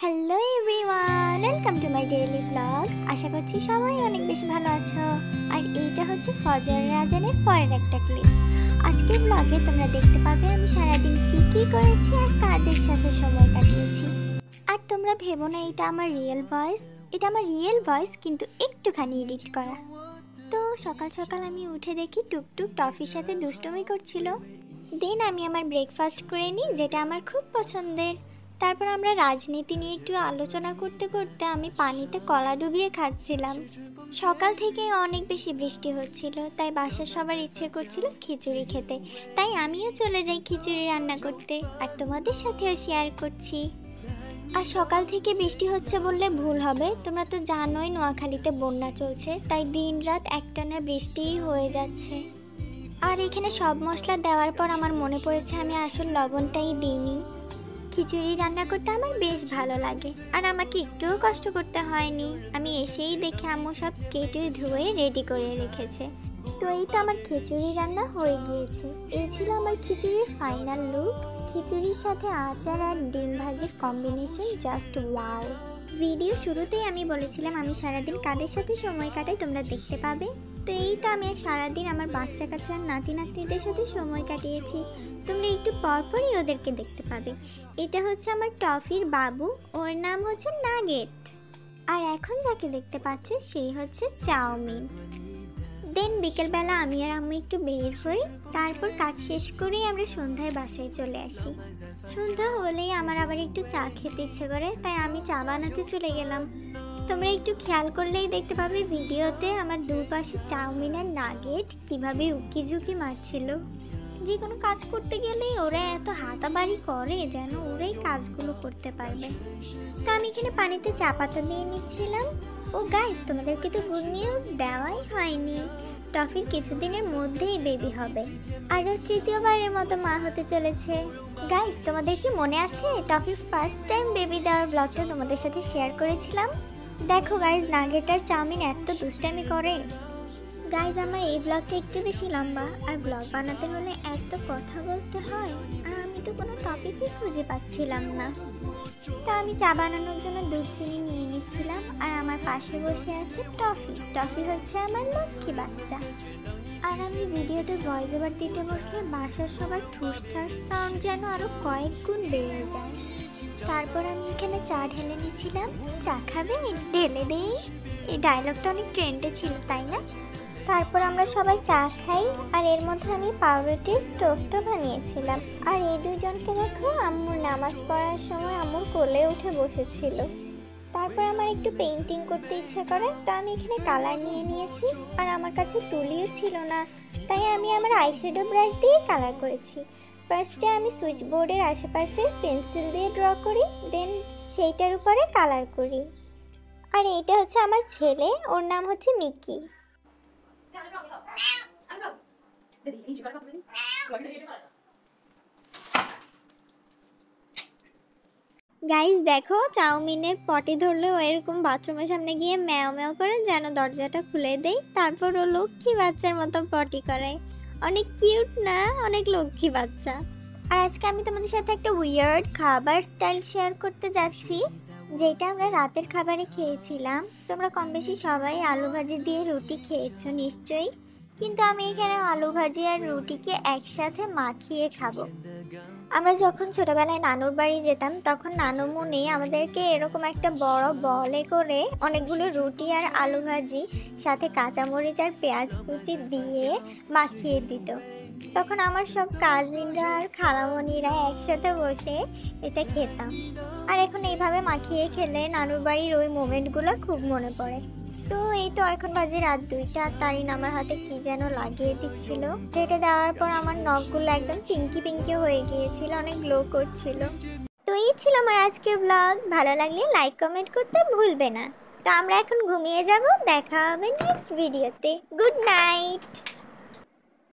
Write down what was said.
Hello everyone, welcome to my daily vlog. আশা করছি সবাই অনেক বেশি ভালো আছো। আর এইটা হচ্ছে ফজরের আজানের পরের একটা ক্লিপ। আজকের ব্লগে তোমরা দেখতে পাবে আমি সারাদিন কি করেছি আর কাদের সাথে সময় কাটিয়েছি। আর তোমরা ভেবো না এটা আমার রিয়েল ভয়েস, এটা আমার রিয়েল ভয়েস কিন্তু একটুখানি এডিট করা। তো সকাল সকাল আমি উঠে দেখি টুকটুক টফির সাথে দুষ্টুমি করছিল। দেন আমি আমার ব্রেকফাস্ট করে নিই, যেটা আমার খুব পছন্দের। তারপর আমরা রাজনীতি নিয়ে একটু আলোচনা করতে করতে আমি পানিতে কলা ডুবিয়ে খাচ্ছিলাম। সকাল থেকে অনেক বেশি বৃষ্টি হচ্ছিল, তাই বাসার সবার ইচ্ছে করছিল খিচুড়ি খেতে। তাই আমিও চলে যাই খিচুড়ি রান্না করতে, আর তোমাদের সাথেও শেয়ার করছি। আর সকাল থেকে বৃষ্টি হচ্ছে বললে ভুল হবে, তোমরা তো জানোই নোয়াখালীতে বন্যা চলছে, তাই দিন রাত একটানা বৃষ্টিই হয়ে যাচ্ছে। আর এখানে সব মশলা দেওয়ার পর আমার মনে পড়েছে আমি আসল লবণটাই দিইনি। খিচুড়ি রান্না করতে আমার বেশ ভালো লাগে, আর আমাকে একটুও কষ্ট করতে হয়নি। আমি এসেই দেখে আম্মু সব কেটে ধুয়ে রেডি করে রেখেছে। তো এই তো আমার খিচুড়ি রান্না হয়ে গিয়েছে। এই ছিল আমার খিচুড়ির ফাইনাল লুক। খিচুড়ির সাথে আচার আর ডিম ভাজির কম্বিনেশন জাস্ট ওয়াও। ভিডিও শুরুতেই আমি বলেছিলাম আমি সারাদিন কাদের সাথে সময় কাটাই তোমরা দেখতে পাবে। তো এই তো আমি সারাদিন আমার বাচ্চা কাচ্চা নাতি নাতনিদের সাথে সময় কাটিয়েছি। তোমরা একটু পরপরই ওদেরকে দেখতে পাবে। এটা হচ্ছে আমার টফির বাবু, ওর নাম হচ্ছে নাগেট। আর এখন যাকে দেখতে পাচ্ছ সেই হচ্ছে চাউমিন। দেন বিকেলবেলা আমি আর আম্মু একটু বের হই, তারপর কাজ শেষ করেই আমরা সন্ধ্যায় বাসায় চলে আসি। সন্ধ্যা হলেই আমার আবার একটু চা খেতে ইচ্ছে করে, তাই আমি চা বানাতে চলে গেলাম। তোমরা একটু খেয়াল করলেই দেখতে পাবে ভিডিওতে আমার দুপাশে চাউমিন আর নাগেট কিভাবে উকি ঝুঁকি মারছিল। যে কোনো কাজ করতে গেলেই ওরা এত হাতাবাড়ি করে যেন ওরাই কাজগুলো করতে পারবে। তা আমি এখানে পানিতে চা পাতা দিয়ে নিচ্ছিলাম। ও গাইস, তোমাদেরকে তো গুড নিউজ দেওয়াই হয়নি। টফির কিছুদিনের মধ্যেই বেবি হবে, আরও তৃতীয়বারের মতো মা হতে চলেছে। গাইস, তোমাদের কি মনে আছে টফির ফার্স্ট টাইম বেবি দেওয়ার ব্লগটা তোমাদের সাথে শেয়ার করেছিলাম? দেখো গাইস, নাগেট আর চাউমিন এত দুষ্টামি করে। গাইজ, আমার এই ব্লগটা একটু বেশি লম্বা, আর ব্লগ বানাতে হলে এত কথা বলতে হয়, আর আমি তো কোনো টপিকই খুঁজে পাচ্ছিলাম না। তা আমি চা বানানোর জন্য দুধ চিনি নিয়ে নিচ্ছিলাম, আর আমার পাশে বসে আছে টফি। টফি হচ্ছে আমার লক্ষ্মী বাচ্চা। আর আমি ভিডিওতে ভয়েস ওভার দিতে বসলে বাসার সবার ঠুসঠাস সাউন্ড যেন আরও কয়েক গুণ বেড়ে যায়। তারপর আমি এখানে চা ঢেলে নিচ্ছিলাম। চা খাবে? ঢেলে দেই। এই ডায়লগটা অনেক ট্রেন্ডে ছিল, তাই না? তারপর আমরা সবাই চা খাই, আর এর মধ্যে আমি পাউরুটির টোস্টও বানিয়েছিলাম। আর এই দুইজনকে দেখো, আম্মুর নামাজ পড়ার সময় আম্মুর কোলে উঠে বসেছিল। তারপর আমার একটু পেইন্টিং করতে ইচ্ছা করে, তা আমি এখানে কালার নিয়ে নিয়েছি, আর আমার কাছে তুলিও ছিল না, তাই আমি আমার আইশ্যাডো ব্রাশ দিয়ে কালার করেছি। ফার্স্টে আমি সুইচ বোর্ডের আশেপাশে পেন্সিল দিয়ে ড্র করি, দেন সেইটার উপরে কালার করি। আর এইটা হচ্ছে আমার ছেলে, ওর নাম হচ্ছে মিকি। গাইস দেখো, চাউমিনের পটি ধরলেও এরকম বাথরুমের সামনে গিয়ে ম্যাও ম্যাও করে যেন দরজাটা খুলে দেই, তারপর ও লক্ষ্মী বাচ্চার মতো পটি করে। অনেক কিউট না? অনেক লক্ষ্মী বাচ্চা। আর আজকে আমি তোমাদের সাথে একটা উইয়ার্ড খাবার স্টাইল শেয়ার করতে যাচ্ছি, যেটা আমরা রাতের খাবারে খেয়েছিলাম। তোমরা কম বেশি সবাই আলু ভাজি দিয়ে রুটি খেয়েছো নিশ্চয়ই, কিন্তু আমি এখানে আলু ভাজি আর রুটিকে একসাথে মাখিয়ে খাবো। আমরা যখন ছোটবেলায় নানুর বাড়ি যেতাম, তখন নানু মুনি আমাদেরকে এরকম একটা বড় বলে করে অনেকগুলো রুটি আর আলু ভাজি সাথে কাঁচামরিচ আর পেঁয়াজ কুচি দিয়ে মাখিয়ে দিত। তখন আমার সব কাজিনরা আর খালামণিরা একসাথে বসে এটা খেতাম। আর এখন এইভাবে মাখিয়ে খেলে নানুর বাড়ির ওই মোমেন্টগুলো খুব মনে পড়ে। তো এই তো এখন বাজে রাত 2টা, আর তারিন আমার হাতে কি যেন লাগিয়ে দিচ্ছিল, যেটা দেওয়ার পর আমার নখগুলো একদম পিঙ্কি পিঙ্কি হয়ে গিয়েছিল, অনেক গ্লো করছিল। তো এই ছিল আমার আজকের ব্লগ। ভালো লাগলে লাইক কমেন্ট করতে ভুলবে না। তো আমরা এখন ঘুমিয়ে যাব, দেখা হবে নেক্সট ভিডিওতে। Good night.